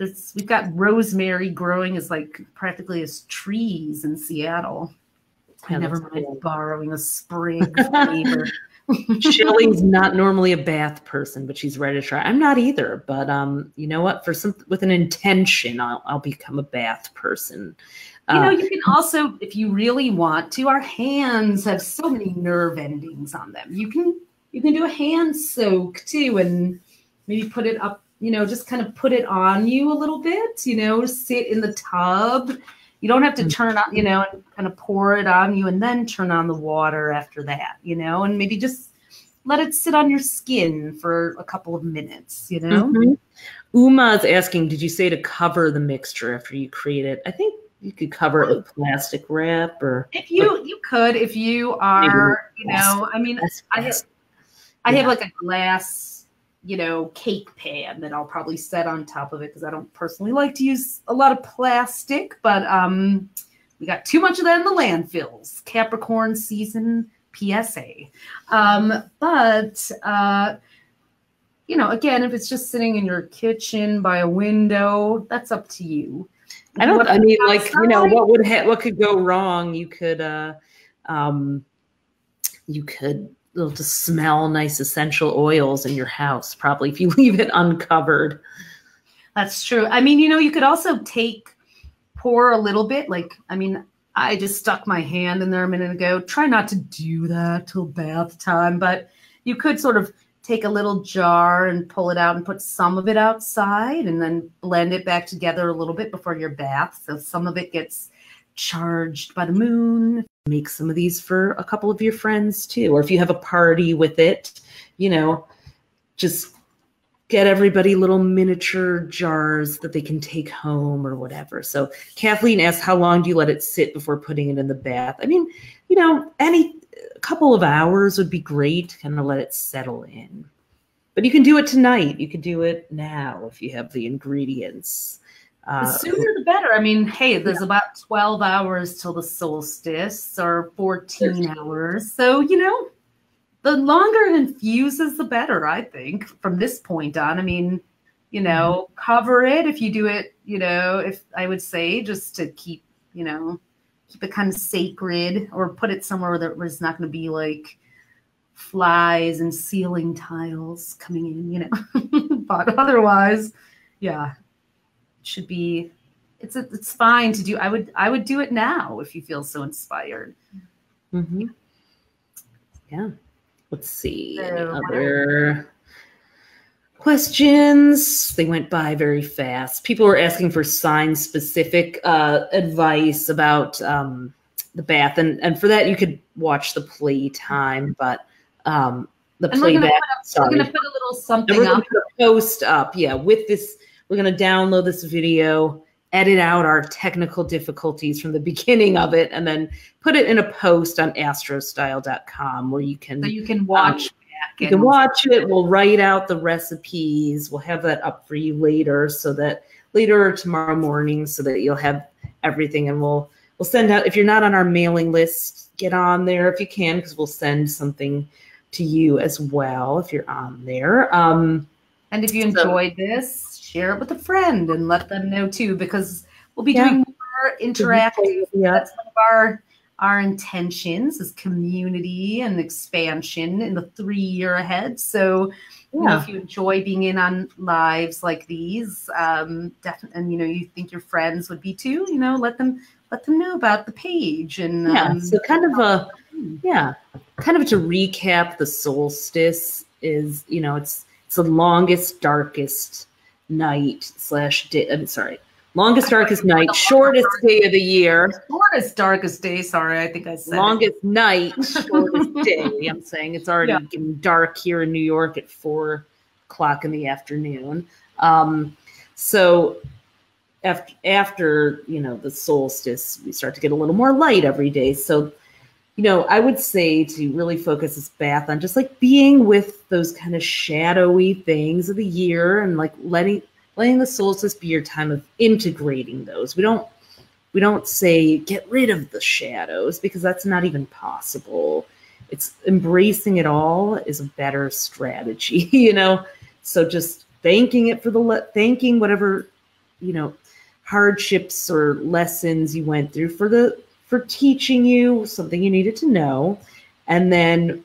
Yeah. We've got rosemary growing as like practically as trees in Seattle. Yeah, never mind borrowing a sprig from a neighbor. Shelley's not normally a bath person, but she's ready to try. I'm not either, but you know what? With an intention, I'll become a bath person. You know, you can also, if you really want to, our hands have so many nerve endings on them. You can do a hand soak too, and maybe put it up, you know, just kind of put it on you a little bit, you know, sit in the tub. You don't have to turn on, you know, and kind of pour it on you and then turn on the water after that, you know, and maybe just let it sit on your skin for a couple of minutes, you know. Uma is asking, did you say to cover the mixture after you create it? I think you could cover it with plastic wrap, or if you could, if you are, you know, I mean, I have like a glass, you know, cake pan that I'll probably set on top of it because I don't personally like to use a lot of plastic, but we got too much of that in the landfills. Capricorn season, PSA. But you know, again, if it's just sitting in your kitchen by a window, that's up to you. I mean, like, you know, what could go wrong? You could it'll just smell nice essential oils in your house, probably, if you leave it uncovered. That's true. I mean, you know, you could also pour a little bit, like, I mean, I just stuck my hand in there a minute ago. Try not to do that till bath time, but you could sort of take a little jar and pull it out and put some of it outside and then blend it back together a little bit before your bath. So some of it gets charged by the moon. Make some of these for a couple of your friends too. Or if you have a party with it, you know, just get everybody little miniature jars that they can take home or whatever. So Kathleen asks, how long do you let it sit before putting it in the bath? I mean, you know, a couple of hours would be great. Kind of let it settle in. But you can do it tonight. You can do it now if you have the ingredients. The sooner the better. I mean, hey, there's about 12 hours till the solstice, or 14 hours. So, you know, the longer it infuses, the better, I think, from this point on. I mean, you know, cover it if you do it, you know, if I would say just to keep, you know, keep it kind of sacred, or put it somewhere where there's not going to be like flies and ceiling tiles coming in, you know. But otherwise, yeah, it should be, it's fine to do. I would do it now if you feel so inspired. Yeah. Let's see. Other questions. They went by very fast. People were asking for sign-specific advice about the bath, and for that you could watch the playtime. But the playback. We're gonna put a little something we're up. Gonna put a post up. Yeah, with this, we're gonna download this video, edit out our technical difficulties from the beginning of it, and then put it in a post on astrostyle.com where you can watch back. You can watch it. We'll write out the recipes. We'll have that up for you later, later or tomorrow morning, so that you'll have everything. And we'll send out, if you're not on our mailing list, get on there if you can, because we'll send something to you as well if you're on there. And if you enjoyed this, share it with a friend and let them know too, because we'll be doing more interactive. That's one of our intentions, is community and expansion in the 3 year ahead. So you know, if you enjoy being in on lives like these, definitely, and you know, you think your friends would be too, you know, let them know about the page. And so kind of to recap, the solstice is, you know, it's the longest, darkest night / day. I'm sorry, Longest, darkest night, shortest day of the year. Shortest, darkest day. Sorry, I think I said longest night, shortest day. I'm saying it's already getting dark here in New York at 4 o'clock in the afternoon. So after the solstice, we start to get a little more light every day. So, I would say to really focus this bath on just like being with those kind of shadowy things of the year and like letting the solstice be your time of integrating those. We don't say get rid of the shadows because that's not even possible. It's embracing it all is a better strategy, So just thanking it for thanking whatever, hardships or lessons you went through for teaching you something you needed to know. And then,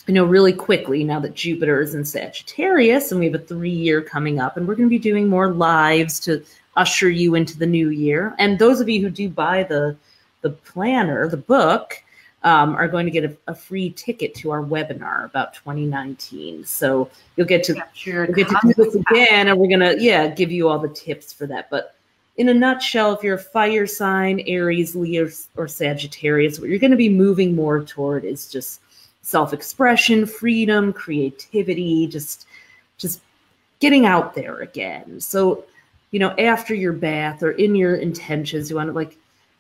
really quickly, now that Jupiter is in Sagittarius and we have a 3-year coming up, and we're going to be doing more lives to usher you into the new year. And those of you who do buy the planner, the book, are going to get a free ticket to our webinar about 2019. So you'll get to do this again, and we're going to give you all the tips for that. But in a nutshell, if you're a fire sign, Aries, Leo, or Sagittarius, what you're going to be moving more toward is just self-expression, freedom, creativity, just getting out there again. So, after your bath or in your intentions, you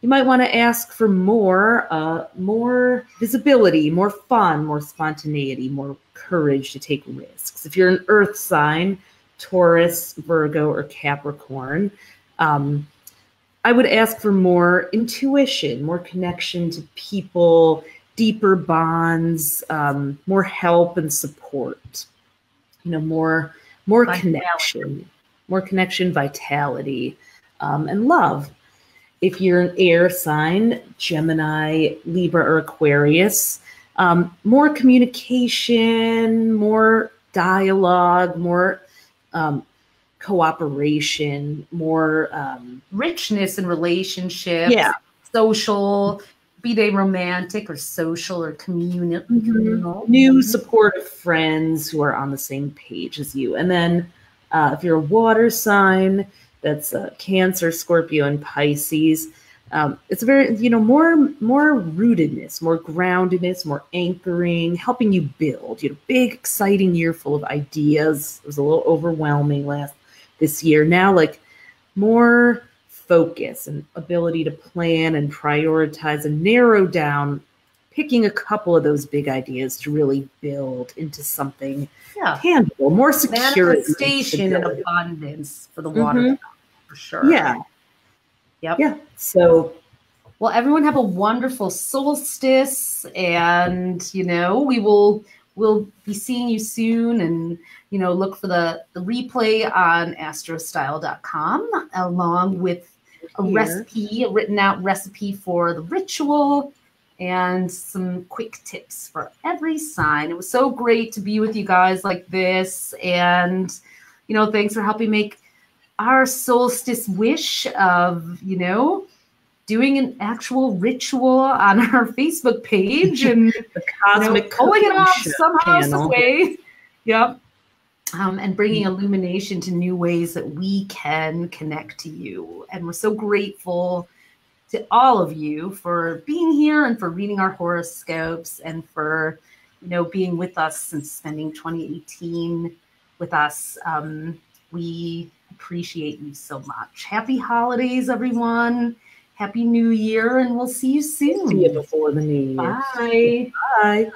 might want to ask for more visibility, more fun, more spontaneity, more courage to take risks. If you're an earth sign, Taurus, Virgo, or Capricorn, I would ask for more intuition, more connection to people, deeper bonds, more help and support, more connection, vitality, and love. If you're an air sign, Gemini, Libra, or Aquarius, more communication, more dialogue, more cooperation, more richness in relationships, social, be they romantic or social or communal. New supportive friends who are on the same page as you. And then if you're a water sign, that's Cancer, Scorpio, and Pisces. It's very, more rootedness, more groundedness, more anchoring, helping you build. Big, exciting year full of ideas. It was a little overwhelming this year. Now, more focus and ability to plan and prioritize and narrow down, picking a couple of those big ideas to really build into something tangible, more secure. Manifestation and abundance for the water, for sure. Yeah. Yep. Yeah. So, well, everyone have a wonderful solstice, and we'll be seeing you soon, and look for the replay on astrostyle.com along with a written out recipe for the ritual and some quick tips for every sign. It was so great to be with you guys like this, and thanks for helping make our solstice wish of doing an actual ritual on our Facebook page and the cosmic pulling it off somehow, some way. Yep. And bringing illumination to new ways that we can connect to you. And we're so grateful to all of you for being here and for reading our horoscopes and for, being with us and spending 2018 with us. We appreciate you so much. Happy holidays, everyone. Happy New Year, and we'll see you soon. See you before the New Year. Bye. Bye.